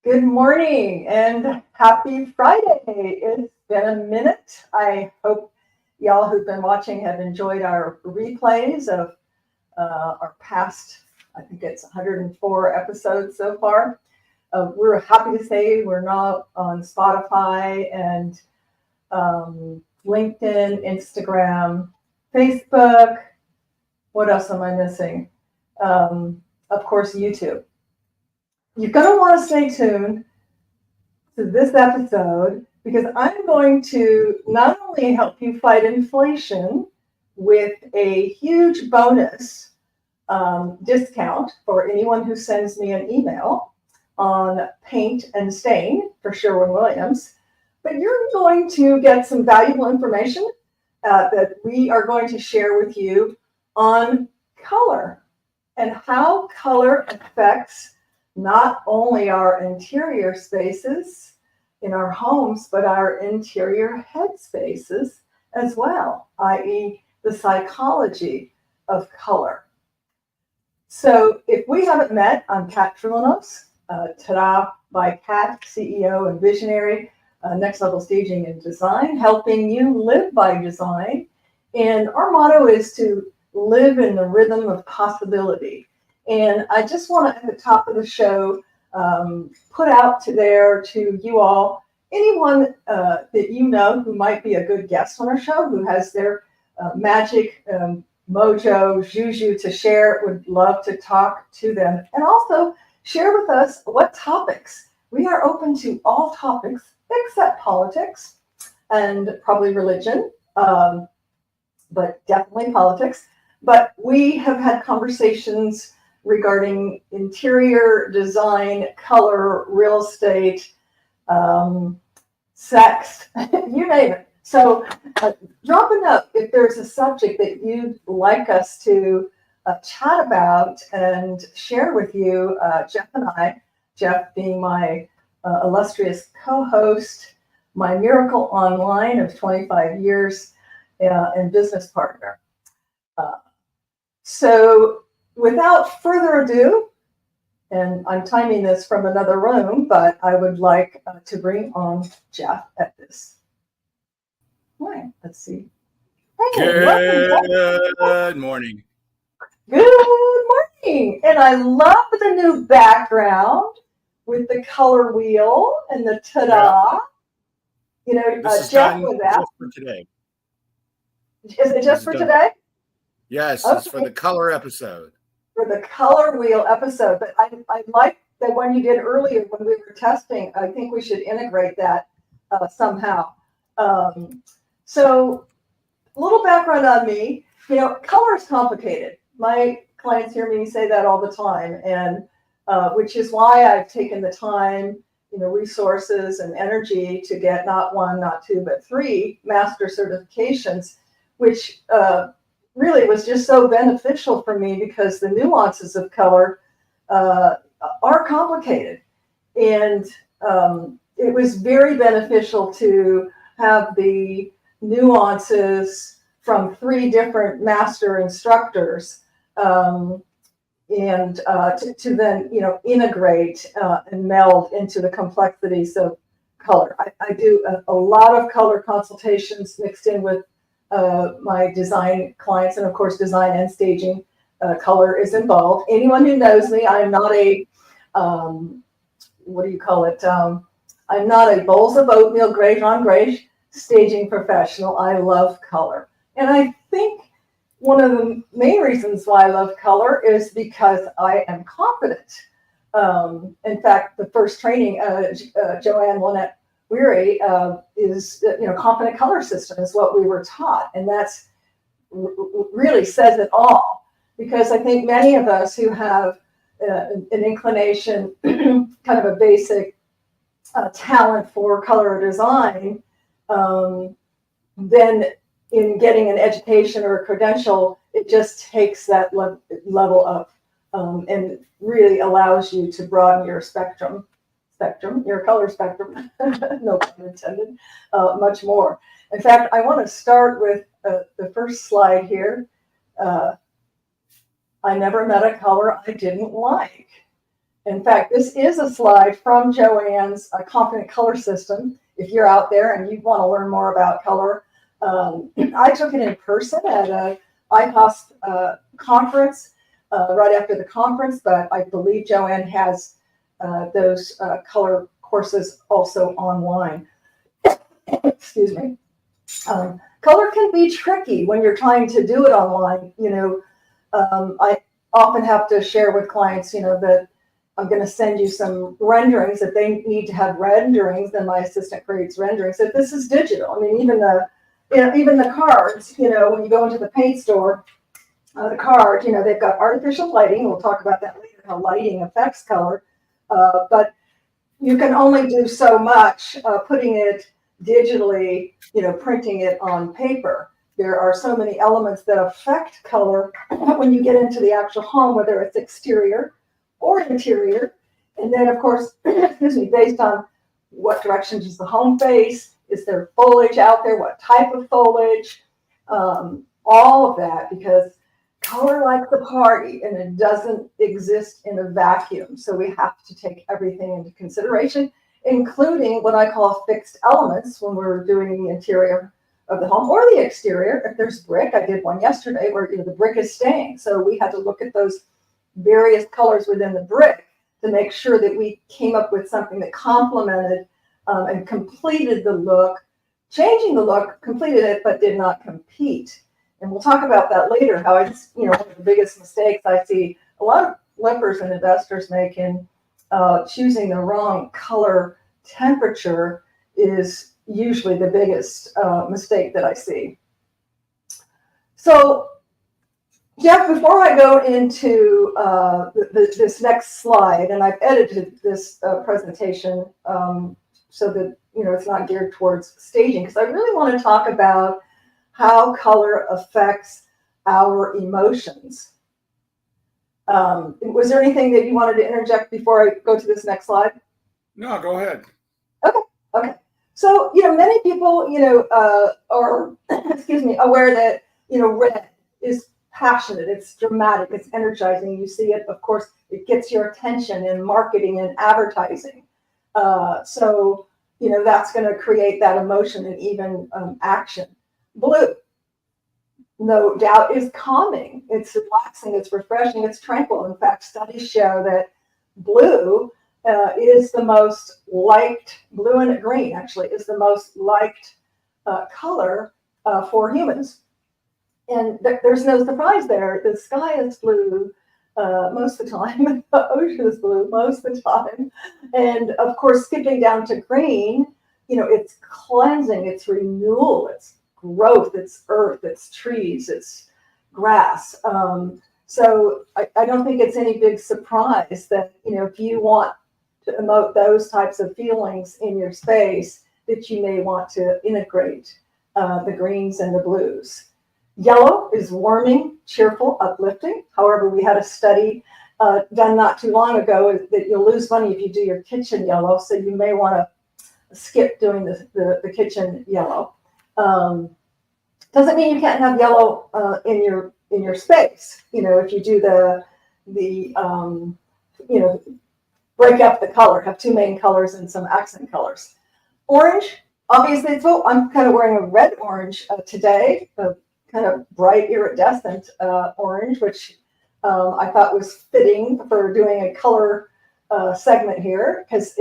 Good morning and happy Friday. It's been a minute. I hope y'all who've been watching have enjoyed our replays of our past, I think it's 104 episodes so far. We're happy to say we're now on Spotify and LinkedIn, Instagram, Facebook. What else am I missing? Of course, YouTube. You're going to want to stay tuned to this episode because I'm going to not only help you fight inflation with a huge bonus discount for anyone who sends me an email on paint and stain for Sherwin-Williams, but you're going to get some valuable information that we are going to share with you on color and how color affects not only our interior spaces in our homes, but our interior head spaces as well, i.e. the psychology of color. So if we haven't met, I'm Kat Troulinos, Ta-da by Kat, CEO and visionary, Next Level Staging and Design, helping you live by design. And our motto is to live in the rhythm of possibility. And I just want to, at the top of the show, put out to you all, anyone that you know who might be a good guest on our show, who has their magic mojo, juju to share, would love to talk to them. And also share with us what topics. We are open to all topics except politics and probably religion, but definitely politics. But we have had conversations regarding interior design, color, real estate, sex, you name it. So drop a note if there's a subject that you'd like us to chat about and share with you, Jeff and I, Jeff being my illustrious co-host, my miracle online of 25 years, and business partner. So without further ado, and I'm timing this from another room, but I would like to bring on Jeff at this point. Let's see. Hey, good morning. Good morning. And I love the new background with the color wheel and the ta-da. Yeah. You know, Jeff with that. Just for today. Is it just for today? Yes, okay. It's for the color episode. For the color wheel episode, but I like the one you did earlier when we were testing. I think we should integrate that somehow. So a little background on me. You know, color is complicated. My clients hear me say that all the time, and which is why I've taken the time, resources and energy to get not one, not two, but 3 master certifications, which really was just so beneficial for me because the nuances of color are complicated. And it was very beneficial to have the nuances from 3 different master instructors and to then, integrate and meld into the complexities of color. I do a lot of color consultations mixed in with my design clients, and of course design and staging color is involved. Anyone who knows me, I'm not a I'm not a bowls of oatmeal gray on gray staging professional. I love color, and I think one of the main reasons why I love color is because I am confident. In fact, the first training, Joanne Lynette Weary is, confident color system is what we were taught. And that's really says it all, because I think many of us who have an inclination, kind of a basic talent for color design, then in getting an education or a credential, it just takes that level up and really allows you to broaden your your color spectrum, no pun intended, much more. In fact, I want to start with the first slide here. I never met a color I didn't like. In fact, this is a slide from Joanne's Confident Color System. If you're out there and you want to learn more about color, I took it in person at a ICOS conference right after the conference, but I believe Joanne has those color courses also online. Excuse me. Color can be tricky when you're trying to do it online. I often have to share with clients, that I'm going to send you some renderings. If they need to have renderings, then my assistant creates renderings. If this is digital, I mean, even the cards, when you go into the paint store, the card, they've got artificial lighting. We'll talk about that later, how lighting affects color. But you can only do so much putting it digitally, printing it on paper. There are so many elements that affect color when you get into the actual home, whether it's exterior or interior. And then, of course, excuse me, based on what direction does the home face, is there foliage out there, what type of foliage, all of that, because color likes the party and it doesn't exist in a vacuum. So we have to take everything into consideration, including what I call fixed elements when we're doing the interior of the home or the exterior. If there's brick, I did one yesterday where the brick is staying. So we had to look at those various colors within the brick to make sure that we came up with something that complemented and completed the look, changing the look, completed it, but did not compete. And we'll talk about that later, how it's, one of the biggest mistakes I see a lot of flippers and investors make in choosing the wrong color temperature is usually the biggest mistake that I see. So, Jeff, before I go into this next slide, and I've edited this presentation so that it's not geared towards staging, because I really want to talk about how color affects our emotions. Was there anything that you wanted to interject before I go to this next slide? No, go ahead. Okay. So, many people, are, excuse me, aware that, red is passionate, it's dramatic, it's energizing. You see it, of course, it gets your attention in marketing and advertising. So, that's going to create that emotion and even action. Blue, no doubt, is calming. It's relaxing, it's refreshing, it's tranquil. In fact, studies show that blue is the most liked, blue and green actually, is the most liked color for humans. And there's no surprise there. The sky is blue most of the time. The ocean is blue most of the time. And of course, skipping down to green, it's cleansing, it's renewal, it's growth, it's earth, it's trees, it's grass. So I don't think it's any big surprise that, if you want to emote those types of feelings in your space, that you may want to integrate the greens and the blues. Yellow is warming, cheerful, uplifting. However, we had a study done not too long ago that you'll lose money if you do your kitchen yellow, so you may want to skip doing the kitchen yellow. Doesn't mean you can't have yellow in your space. If you do the break up the color, have two main colors and some accent colors. Orange, obviously, I'm kind of wearing a red orange today, a kind of bright iridescent orange, which I thought was fitting for doing a color segment here, because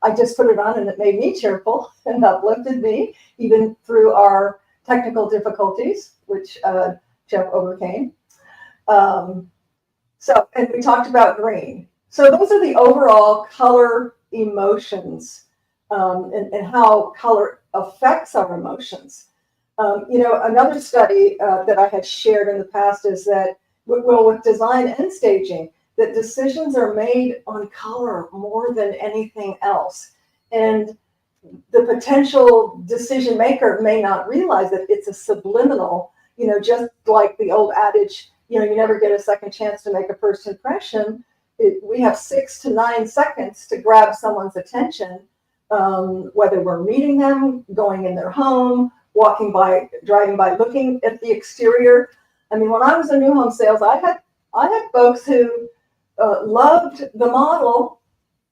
I just put it on and it made me cheerful and uplifted me, even through our technical difficulties, which Jeff overcame. And we talked about green. So those are the overall color emotions and how color affects our emotions. Another study that I had shared in the past is that, with design and staging, that decisions are made on color more than anything else. And the potential decision maker may not realize that it's a subliminal, just like the old adage, you never get a second chance to make a first impression. We have 6 to 9 seconds to grab someone's attention, whether we're meeting them, going in their home, walking by, driving by, looking at the exterior. I mean, when I was in new home sales, I had folks who loved the model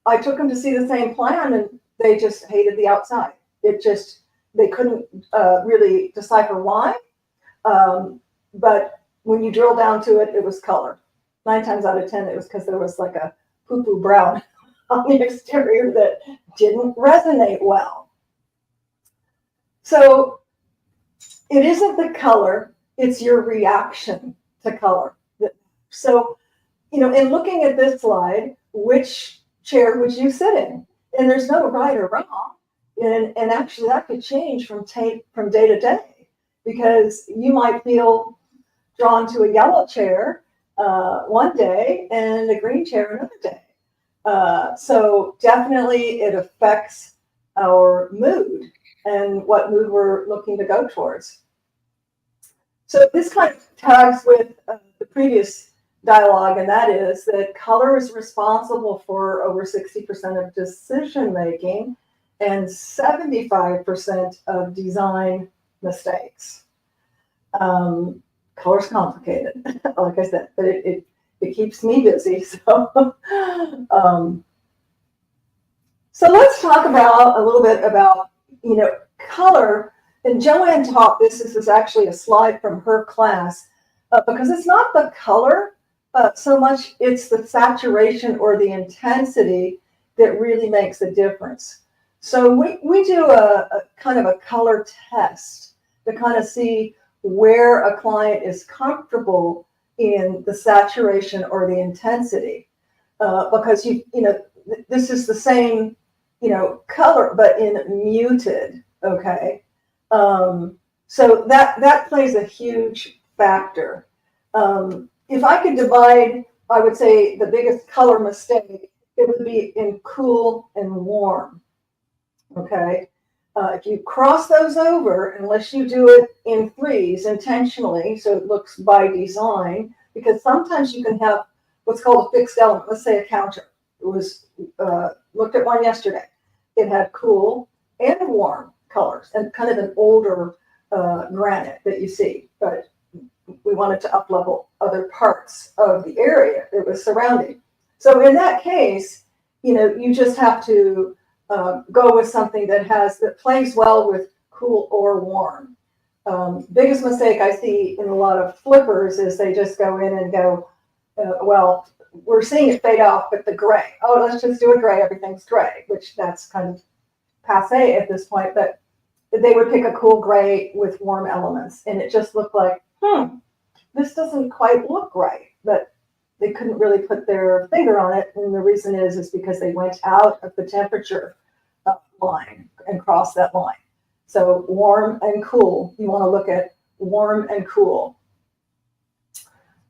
I took them to see the same plan, and they just hated the outside. They couldn't really decipher why. But when you drill down to it, it was color. 9 times out of 10, it was because there was like a poo-poo brown on the exterior that didn't resonate well. So it isn't the color, it's your reaction to color. So, in looking at this slide, which chair would you sit in? And there's no right or wrong. And actually that could change from day to day, because you might feel drawn to a yellow chair one day and a green chair another day. So definitely it affects our mood and what mood we're looking to go towards. So this kind of tags with the previous dialogue, and that is that color is responsible for over 60% of decision making and 75% of design mistakes. Color's complicated, like I said, but it keeps me busy. So, so let's talk about a little bit about color. And Joanne taught this. This is actually a slide from her class, because it's not the color so much; it's the saturation or the intensity that really makes a difference. So we do a kind of a color test to kind of see where a client is comfortable in the saturation or the intensity, because this is the same color but in muted. Okay, so that plays a huge factor. If I could divide, I would say the biggest color mistake, it would be in cool and warm. Okay. If you cross those over, unless you do it in threes intentionally, so it looks by design, because sometimes you can have what's called a fixed element. Let's say a counter. It was looked at one yesterday. It had cool and warm colors and kind of an older granite that you see, but we wanted to up-level other parts of the area it was surrounding. So in that case, you just have to go with something that plays well with cool or warm. Biggest mistake I see in a lot of flippers is they just go in and go, well, we're seeing it fade off, but the gray. Oh, let's just do a gray. Everything's gray, which that's kind of passe at this point. But they would pick a cool gray with warm elements, and it just looked like, this doesn't quite look right. But they couldn't really put their finger on it, and the reason is because they went out of the temperature line and crossed that line. So warm and cool, you want to look at warm and cool.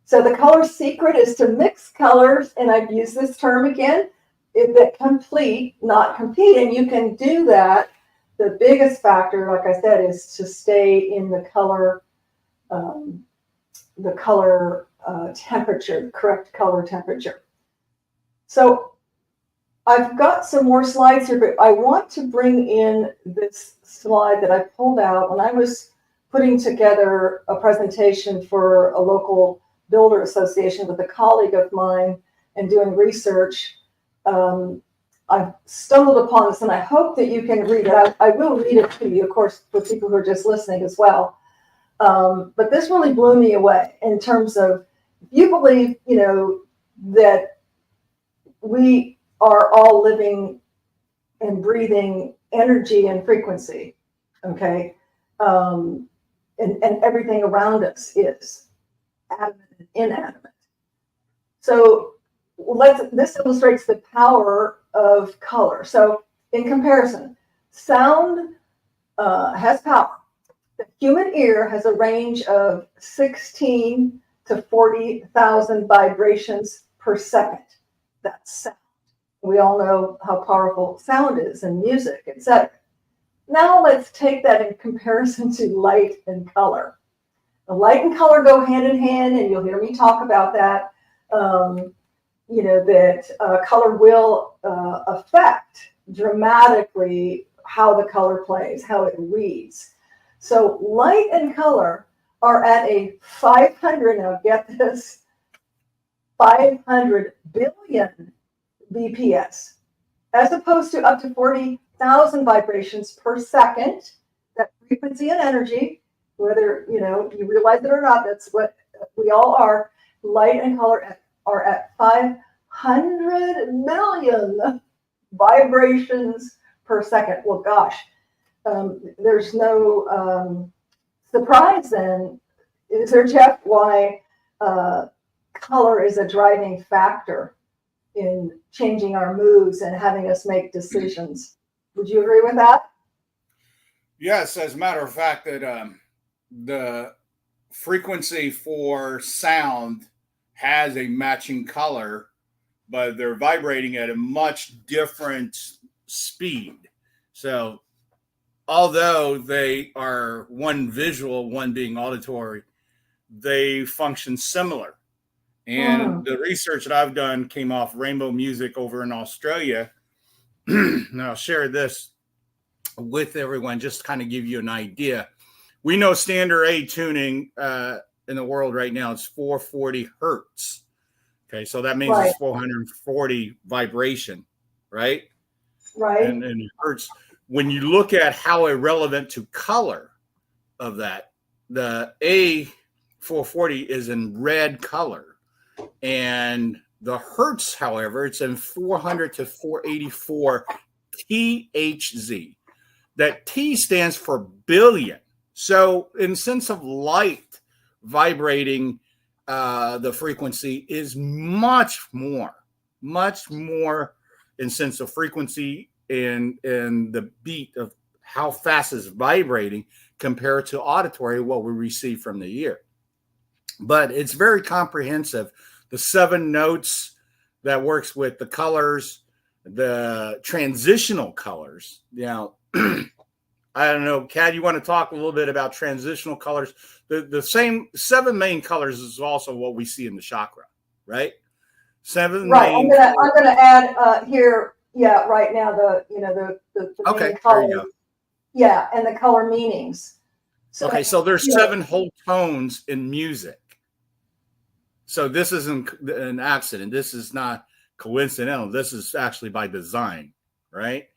So the color secret is to mix colors, and I've used this term again, that complete, not compete, and you can do that. The biggest factor, like I said, is to stay in the color temperature, the correct color temperature. So I've got some more slides here, but I want to bring in this slide that I pulled out when I was putting together a presentation for a local builder association with a colleague of mine and doing research. I've stumbled upon this, and I hope that you can read it. I will read it to you, of course, for people who are just listening as well. But this really blew me away in terms of, if you believe, that we are all living and breathing energy and frequency, okay? And everything around us is adamant and inanimate. So this illustrates the power of color. So in comparison, sound has power. The human ear has a range of 16 to 40,000 vibrations per second. That's sound. We all know how powerful sound is in music, etc. Now let's take that in comparison to light and color. The light and color go hand in hand, and you'll hear me talk about that. That color will affect dramatically how the color plays, how it reads. So light and color are at a 500, now get this, 500 billion BPS. as opposed to up to 40,000 vibrations per second. That frequency and energy, whether you realize it or not, that's what we all are. Light and color are at 500 million vibrations per second. Well, gosh, there's no surprise then, is there, Jeff, why color is a driving factor in changing our moods and having us make decisions? Would you agree with that? Yes, as a matter of fact, that the frequency for sound has a matching color, but they're vibrating at a much different speed. So although they are one visual, one being auditory, they function similar. And the research that I've done came off rainbow music over in Australia. And I'll share this with everyone just to kind of give you an idea. We know standard A tuning in the world right now is 440 hertz. Okay, so that means it's 440 vibration, right? Right. And hertz. When you look at how irrelevant to color of that, the A440 is in red color. And the hertz, however, it's in 400 to 484 THz. That T stands for billion. So in sense of light vibrating, the frequency is much more in sense of frequency and the beat of how fast it's vibrating compared to auditory, what we receive from the ear. But it's very comprehensive. The 7 notes that works with the colors, the transitional colors. I don't know, Kat, you want to talk a little bit about transitional colors? The same 7 main colors is also what we see in the chakra, right? 7 right. main. I'm gonna add here. Yeah, right now the okay, main colors. there you go. Yeah, and the color meanings. So there's 7 whole tones in music. So this isn't an accident. This is not coincidental. This is actually by design, right?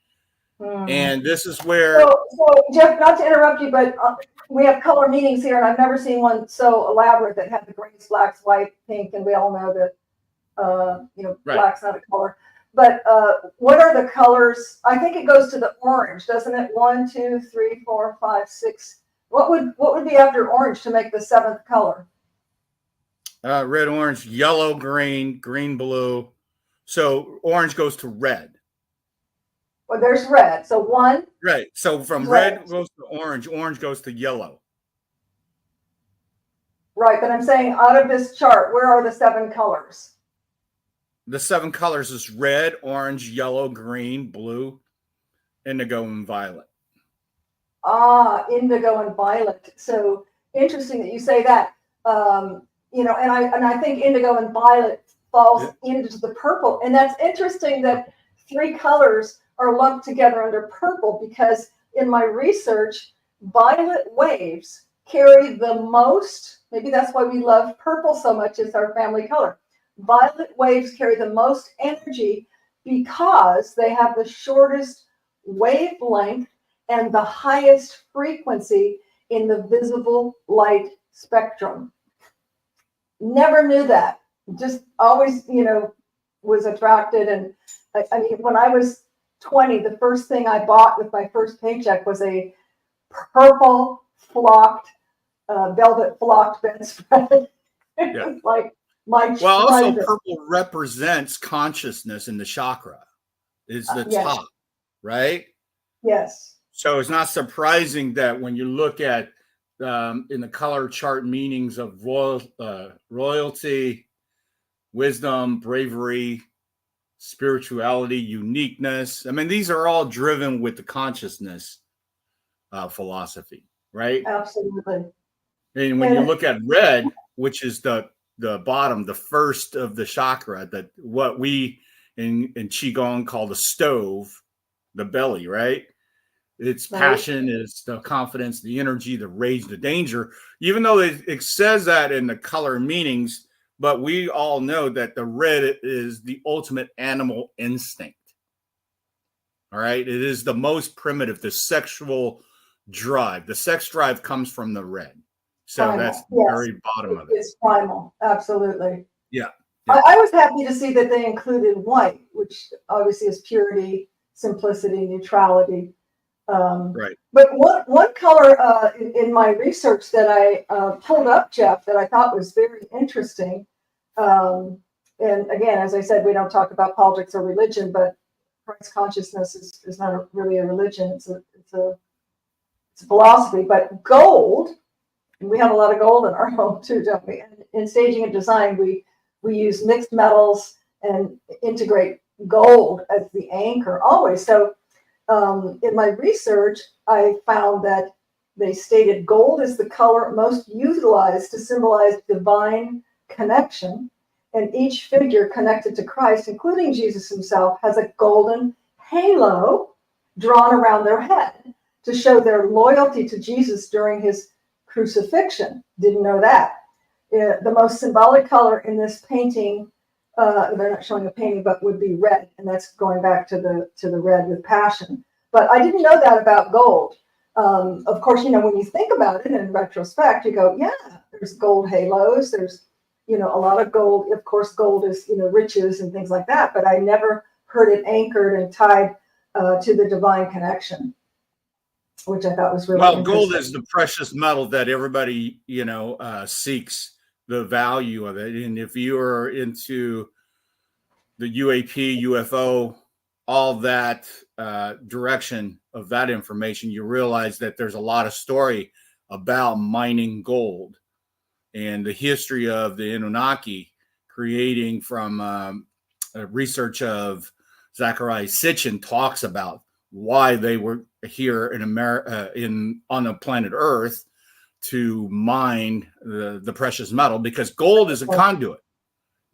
And this is where. So Jeff, not to interrupt you, but we have color meanings here, and I've never seen one so elaborate that had the grays, blacks, white, pink, and we all know that right. Black's not a color. But what are the colors? I think it goes to the orange, doesn't it? 1, 2, 3, 4, 5, 6. What would be after orange to make the 7th color? Red, orange, yellow, green, green, blue. So orange goes to red. Well, there's red. So 1. Right. So from red goes to orange. Orange goes to yellow. Right. But I'm saying out of this chart, where are the 7 colors? The 7 colors is red, orange, yellow, green, blue, indigo, and violet. Indigo and violet. So interesting that you say that. And I think indigo and violet falls into the purple. And that's interesting that 3 colors are lumped together under purple, because in my research, violet waves carry the most, maybe that's why we love purple so much, it's our family color. Violet waves carry the most energy because they have the shortest wavelength and the highest frequency in the visible light spectrum. Never knew that. Just always, was attracted. And I mean, when I was 20, the first thing I bought with my first paycheck was a purple flocked, velvet flocked bedspread. It was like my treasure. Also purple represents consciousness in the chakra. Is the top, right? Yes. So it's not surprising that when you look at in the color chart meanings of royalty, wisdom, bravery, spirituality, uniqueness. I mean, these are all driven with the consciousness philosophy, right? Absolutely. And when you look at red, which is the bottom, the first of the chakra, that what we in Qigong call the stove, the belly, right? Its passion is the confidence, the energy, the rage, the danger, even though it says that in the color meanings, but we all know that the red is the ultimate animal instinct. All right. It is the most primitive, the sexual drive. The sex drive comes from the red. So Primal. that's the Yes. very bottom of it. It's primal. Absolutely. Yeah. I was happy to see that they included white, which obviously is purity, simplicity, neutrality. Right. But one color in my research that I pulled up, Jeff, that I thought was very interesting. And again, as I said, we don't talk about politics or religion, but Christ consciousness is not really a religion. It's a philosophy. But gold, and we have a lot of gold in our home too, don't we? And in staging and design, we use mixed metals and integrate gold as the anchor always. So in my research, I found that they stated gold is the color most utilized to symbolize divine connection, and each figure connected to Christ, including Jesus himself, has a golden halo drawn around their head to show their loyalty to Jesus during his crucifixion. Didn't know that. The most symbolic color in this painting, they're not showing a painting, but would be red, and that's going back to the red with passion. But I didn't know that about gold. Of course, when you think about it in retrospect, you go, yeah, there's gold halos. There's, a lot of gold. Of course, gold is, riches and things like that. But I never heard it anchored and tied to the divine connection, which I thought was really interesting. Gold is the precious metal that everybody, seeks the value of it. And if you are into the UAP, UFO, all that direction of that information, you realize that there's a lot of story about mining gold and the history of the Anunnaki creating from research of Zecharia Sitchin talks about why they were here in America, on the planet Earth, to mine the precious metal, because gold is a conduit.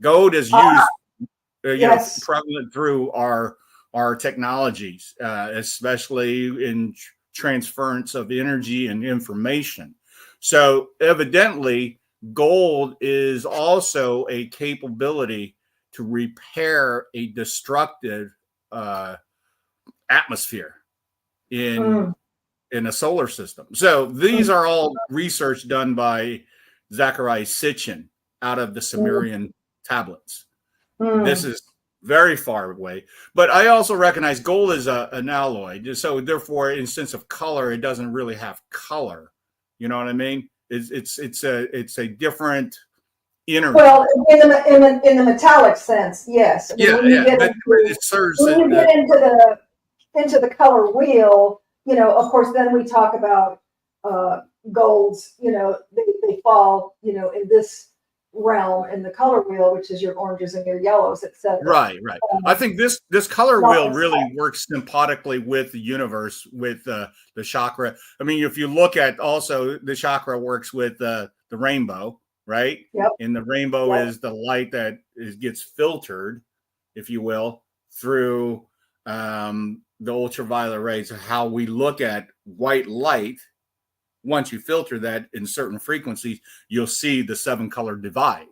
Gold is used, prevalent through our technologies, especially in transference of energy and information. So evidently, gold is also a capability to repair a destructive atmosphere in a solar system. So these are all research done by Zecharia Sitchin out of the Sumerian tablets. This is very far away, but I also recognize gold is an alloy. So therefore, in sense of color, it doesn't really have color. You know what I mean? It's a different energy. Well, in the metallic sense, yes. When you get into the color wheel, of course, then we talk about golds. They fall, in this realm in the color wheel, which is your oranges and your yellows, etc. Right. I think this color wheel really works sympathetically with the universe, with the chakra. I mean, if you look at also the chakra works with the rainbow, right? Yep. And the rainbow is the light that gets filtered, if you will, through the ultraviolet rays. How we look at white light. Once you filter that in certain frequencies, you'll see the 7-color divide.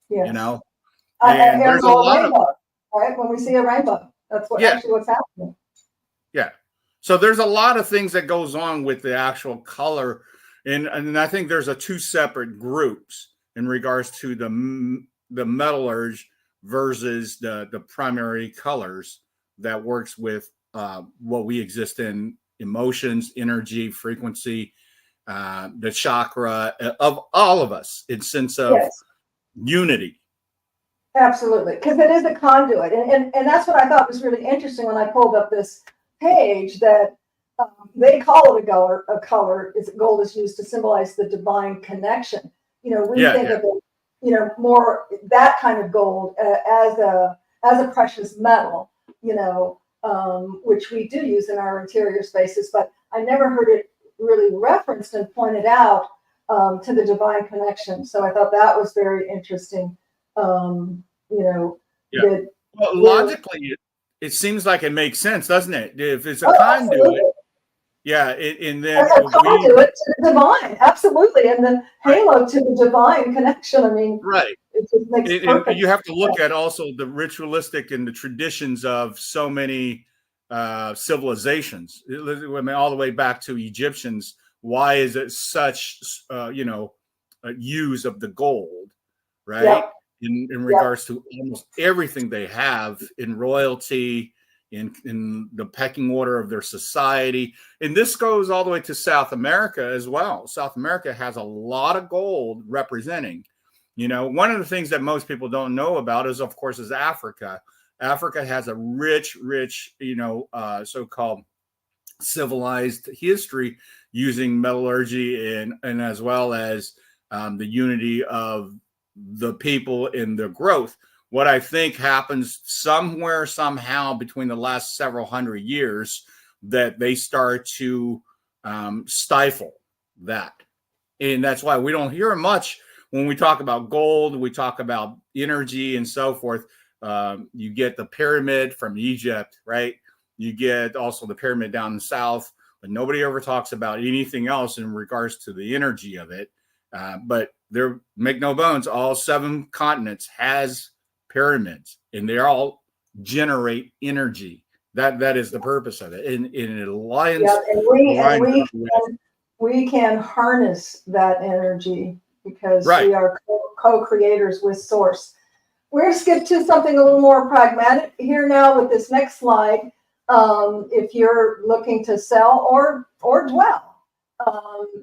Yes. And there's a lot rainbow, right? When we see a rainbow, that's actually what's happening. Yeah. So there's a lot of things that goes on with the actual color, and I think there's 2 separate groups in regards to the metallurgy versus the primary colors that works with what we exist in: emotions, energy, frequency. The chakra of all of us, in sense of unity. Absolutely, because it is a conduit, and that's what I thought was really interesting when I pulled up this page, that they call it a color. Gold is used to symbolize the divine connection. We think of it, more that kind of gold as a precious metal, which we do use in our interior spaces, but I never heard it really referenced and pointed out to the divine connection. So I thought that was very interesting. Logically, it seems like it makes sense, doesn't it? If it's a conduit, and then a conduit to the divine, absolutely, and the halo to the divine connection. I mean, right. It just makes perfect you have to look at also the ritualistic and the traditions of so many civilizations. I mean, all the way back to Egyptians. Why is it such, use of the gold, right? Yep. In regards to almost everything they have in royalty, in the pecking order of their society. And this goes all the way to South America as well. South America has a lot of gold representing. One of the things that most people don't know about is, of course, is Africa. Africa has a rich, so-called civilized history using metallurgy and as well as the unity of the people in their growth. What I think happens somewhere, somehow between the last several hundred years, that they start to stifle that. And that's why we don't hear much when we talk about gold, we talk about energy and so forth. You get the pyramid from Egypt, right? You get also the pyramid down in the south, but nobody ever talks about anything else in regards to the energy of it. But there, make no bones, all 7 continents has pyramids, and they all generate energy. That is the purpose of it. And it aligns. Yeah, and we can harness that energy because we are co-creators with Source. We're going to skip to something a little more pragmatic here now with this next slide. If you're looking to sell or dwell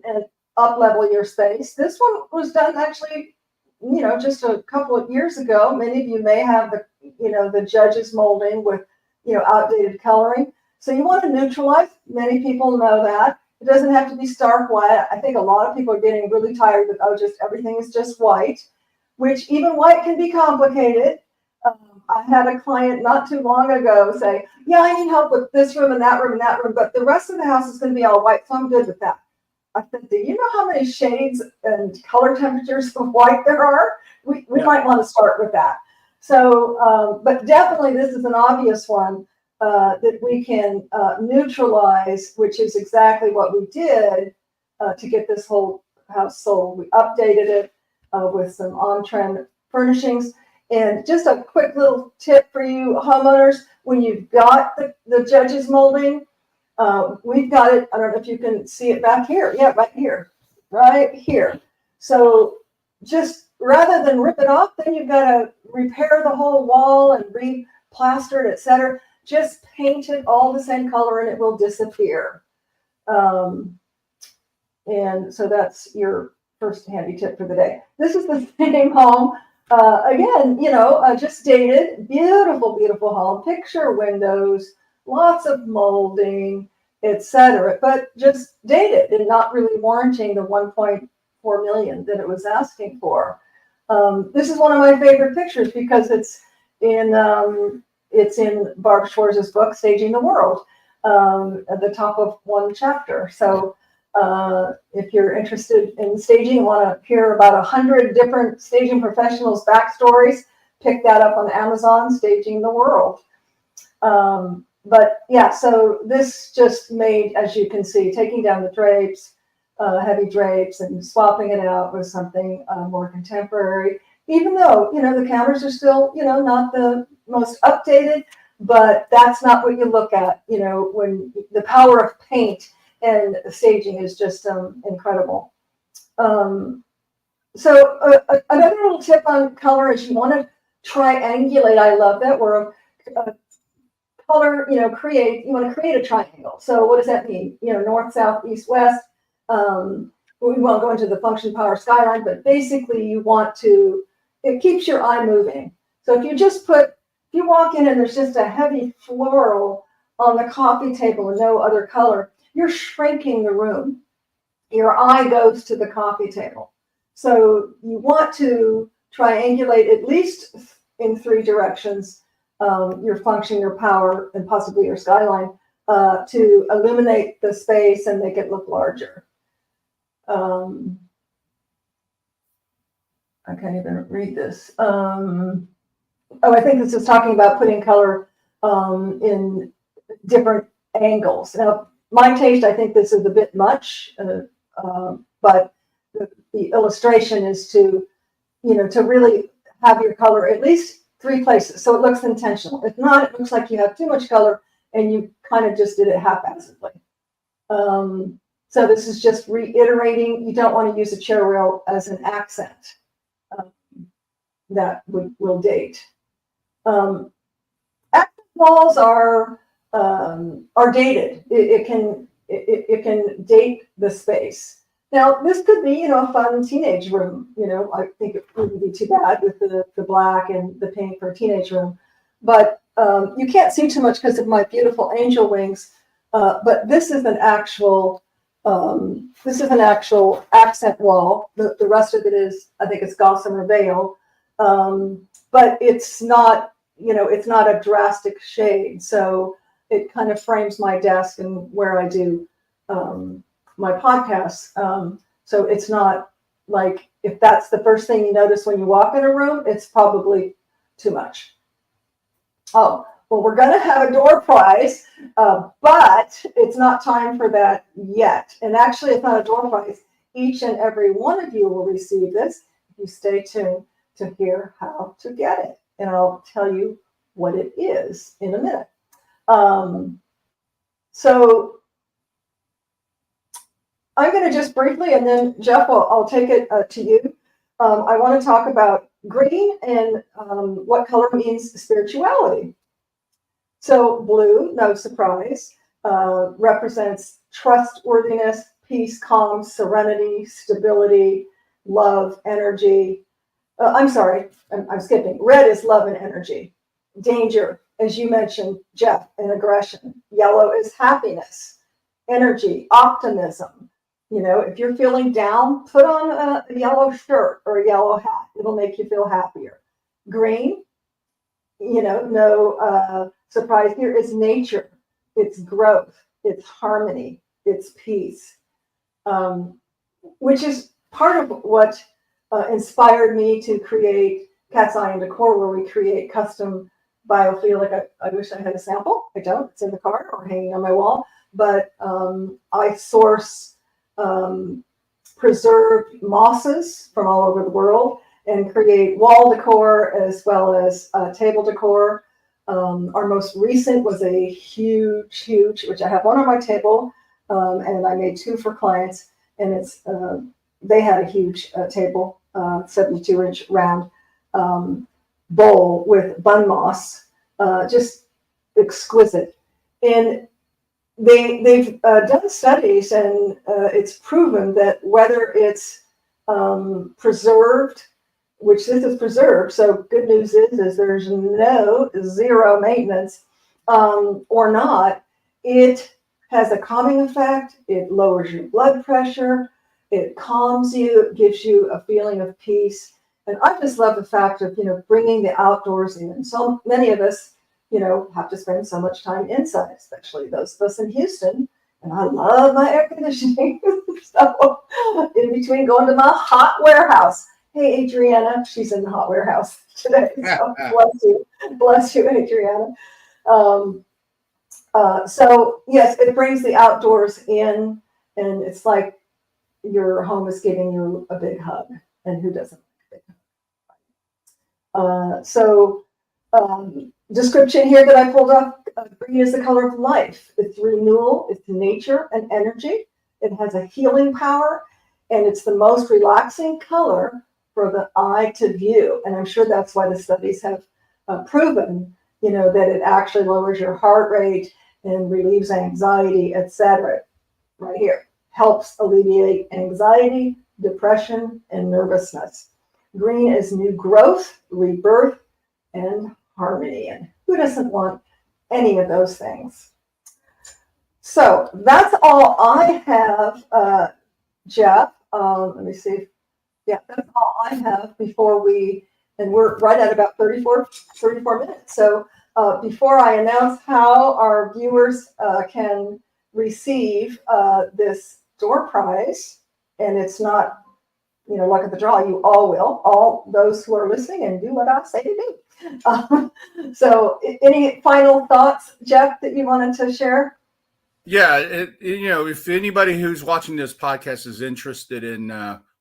and up-level your space, this one was done actually, just a couple of years ago. Many of you may have the Judge's molding with, outdated coloring. So you want to neutralize. Many people know that. It doesn't have to be stark white. I think a lot of people are getting really tired of, just everything is just white, which even white can be complicated. I had a client not too long ago say, yeah, I need help with this room and that room and that room, but the rest of the house is going to be all white, so I'm good with that. I said, do you know how many shades and color temperatures of white there are? We might want to start with that. So, but definitely this is an obvious one that we can neutralize, which is exactly what we did to get this whole house sold. We updated it with some on-trend furnishings. And just a quick little tip for you homeowners, when you've got the Judge's molding, we've got it, I don't know if you can see it back here. Yeah, right here. So just rather than rip it off, then you've got to repair the whole wall and re-plaster it, etc. Just paint it all the same color and it will disappear. And so that's your first handy tip for the day. This is the same home. Again, just dated, beautiful, beautiful home, picture windows, lots of molding, etc. But just dated and not really warranting the 1.4 million that it was asking for. This is one of my favorite pictures because it's in Barb Schwartz's book, Staging the World, at the top of one chapter. So if you're interested in staging, want to hear about 100 different staging professionals' backstories, pick that up on Amazon, Staging the World. But yeah, so this just made, as you can see, taking down the drapes, heavy drapes, and swapping it out with something more contemporary. Even though, the counters are still, not the most updated, but that's not what you look at, when the power of paint and staging is just incredible. So another little tip on color is you want to triangulate. I love that word. Color, you want to create a triangle. So what does that mean? North, south, east, west. We won't go into the function, power, skyline, but basically you want to, it keeps your eye moving. So if you walk in and there's just a heavy floral on the coffee table and no other color, you're shrinking the room. Your eye goes to the coffee table. So you want to triangulate at least in 3 directions, your function, your power, and possibly your skyline, to illuminate the space and make it look larger. I can't even read this. I think this is talking about putting color in different angles. Now, my taste, I think this is a bit much, but the illustration is to really have your color at least 3 places, so it looks intentional. If not, it looks like you have too much color and you kind of just did it haphazardly. So this is just reiterating, you don't want to use a chair rail as an accent. That will date. Accent walls are dated. It can date the space. Now, this could be, a fun teenage room. I think it wouldn't be too bad with the black and the pink for a teenage room. But you can't see too much because of my beautiful angel wings. But this is an actual accent wall. The rest of it is, I think it's gossamer veil. But it's not, it's not a drastic shade. So it kind of frames my desk and where I do my podcasts. So it's not like, if that's the first thing you notice when you walk in a room, it's probably too much. Oh, well, we're going to have a door prize, but it's not time for that yet. And actually, it's not a door prize. Each and every one of you will receive this if you stay tuned to hear how to get it. And I'll tell you what it is in a minute. So I'm going to just briefly, and then Jeff, I'll take it to you. I want to talk about green and what color means spirituality. So blue, no surprise, represents trustworthiness, peace, calm, serenity, stability, love, energy. I'm sorry, I'm skipping. Red is love and energy. Danger, as you mentioned, Jeff, and aggression. Yellow is happiness, energy, optimism. If you're feeling down, put on a yellow shirt or a yellow hat. It'll make you feel happier. Green, no surprise here, is nature. It's growth. It's harmony. It's peace, which is part of what inspired me to create Cat's Eye and Decor, where we create custom biophilic. I wish I had a sample. I don't. It's in the car or hanging on my wall. But I source preserved mosses from all over the world and create wall decor as well as table decor. Our most recent was a huge, which I have one on my table, and I made 2 for clients, and it's they had a huge table, 72-inch round bowl with bun moss, just exquisite. And they've done studies, and it's proven that whether it's preserved, which this is preserved, so good news is there's zero maintenance, or not, it has a calming effect. It lowers your blood pressure. It calms you. It gives you a feeling of peace. And I just love the fact of, bringing the outdoors in. So many of us, have to spend so much time inside, especially those of us in Houston. And I love my air conditioning. So in between going to my hot warehouse. Hey, Adriana, she's in the hot warehouse today. So bless you, Adriana. So yes, it brings the outdoors in, and it's like your home is giving you a big hug. And who doesn't like a big hug? Description here that I pulled up, green is the color of life. It's renewal, it's nature and energy. It has a healing power, and it's the most relaxing color for the eye to view. And I'm sure that's why the studies have proven, that it actually lowers your heart rate and relieves anxiety, etc. Right here. Helps alleviate anxiety, depression, and nervousness. Green is new growth, rebirth, and harmony. And who doesn't want any of those things? So that's all I have, Jeff. Let me see. Yeah, that's all I have before and we're right at about 34 minutes. So before I announce how our viewers can receive this door prize, and it's not, luck of the draw, you all will, all those who are listening and do what I say to do. So any final thoughts, Jeff, that you wanted to share? Yeah, if anybody who's watching this podcast is interested in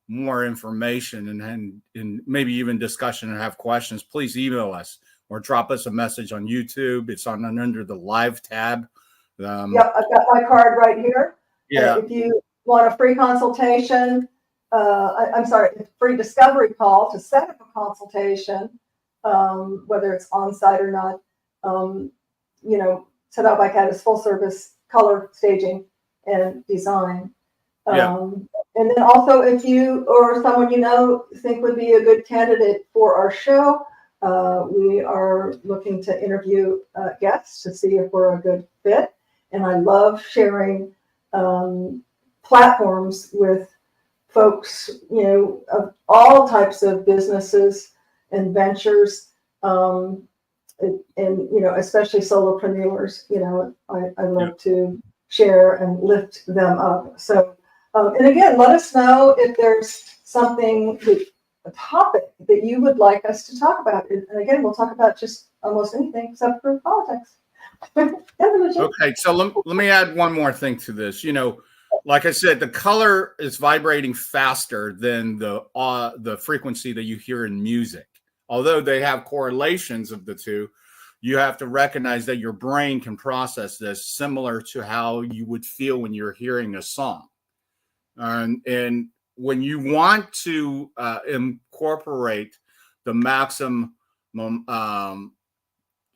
more information and maybe even discussion and have questions, please email us or drop us a message on YouTube. It's under the live tab. Yep, I've got my card right here. Yeah. If you want a free consultation, I'm sorry, a free discovery call to set up a consultation, whether it's on-site or not, Set Out by Cat is full service color staging and design. And then also, if you or someone you know think would be a good candidate for our show, we are looking to interview guests to see if we're a good fit. And I love sharing platforms with folks, of all types of businesses and ventures, and especially solopreneurs. I love to share and lift them up. So, and again, let us know if there's something, a topic that you would like us to talk about. And again, we'll talk about just almost anything except for politics. Okay, so let me add one more thing to this. Like I said, the color is vibrating faster than the frequency that you hear in music. Although they have correlations of the two, you have to recognize that your brain can process this similar to how you would feel when you're hearing a song. And when you want to incorporate the maximum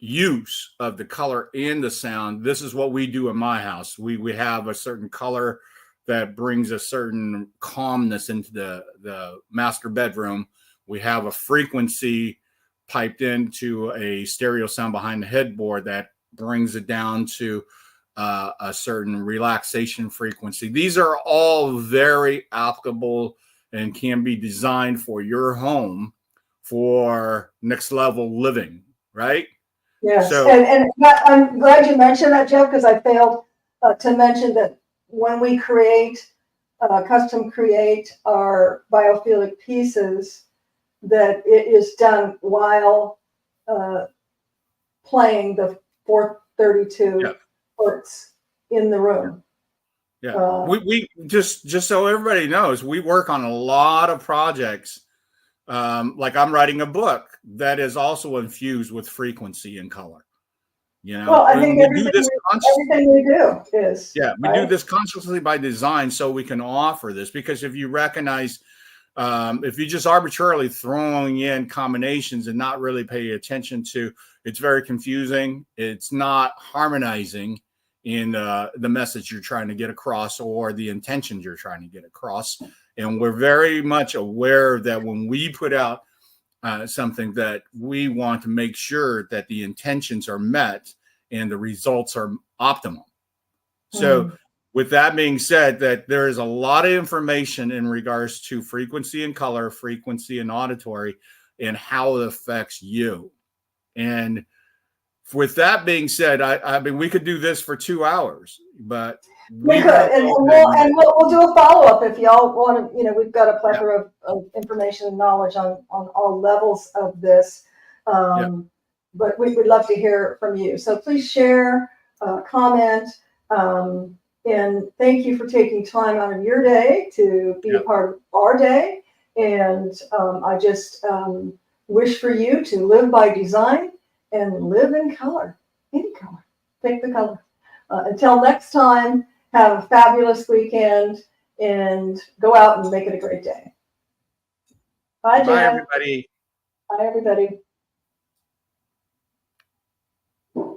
use of the color and the sound, this is what we do in my house. We have a certain color that brings a certain calmness into the master bedroom. We have a frequency piped into a stereo sound behind the headboard that brings it down to a certain relaxation frequency. These are all very applicable and can be designed for your home for next level living, right? Yes, So, and I'm glad you mentioned that, Jeff, because I failed to mention that when we custom create our biophilic pieces, that it is done while playing the 432 hertz in the room. Yeah, we just so everybody knows, we work on a lot of projects. Like I'm writing a book that is also infused with frequency and color. Well, I think everything we do is. Yeah, we do this consciously by design, so we can offer this. Because if you recognize, if you just arbitrarily throwing in combinations and not really pay attention to, it's very confusing. It's not harmonizing in the message you're trying to get across or the intentions you're trying to get across. And we're very much aware that when we put out something, that we want to make sure that the intentions are met and the results are optimal. So with that being said, that there is a lot of information in regards to frequency and color, frequency and auditory, and how it affects you. And with that being said, I mean, we could do this for 2 hours, but we could, and we'll do a follow-up if y'all want to. We've got a plethora of information and knowledge on all levels of this, but we would love to hear from you. So please share, comment, and thank you for taking time out of your day to be a part of our day. And I just wish for you to live by design and live in color, any color. Pick the color. Until next time, have a fabulous weekend and go out and make it a great day. Bye, Jeff. Bye, everybody. Bye, everybody.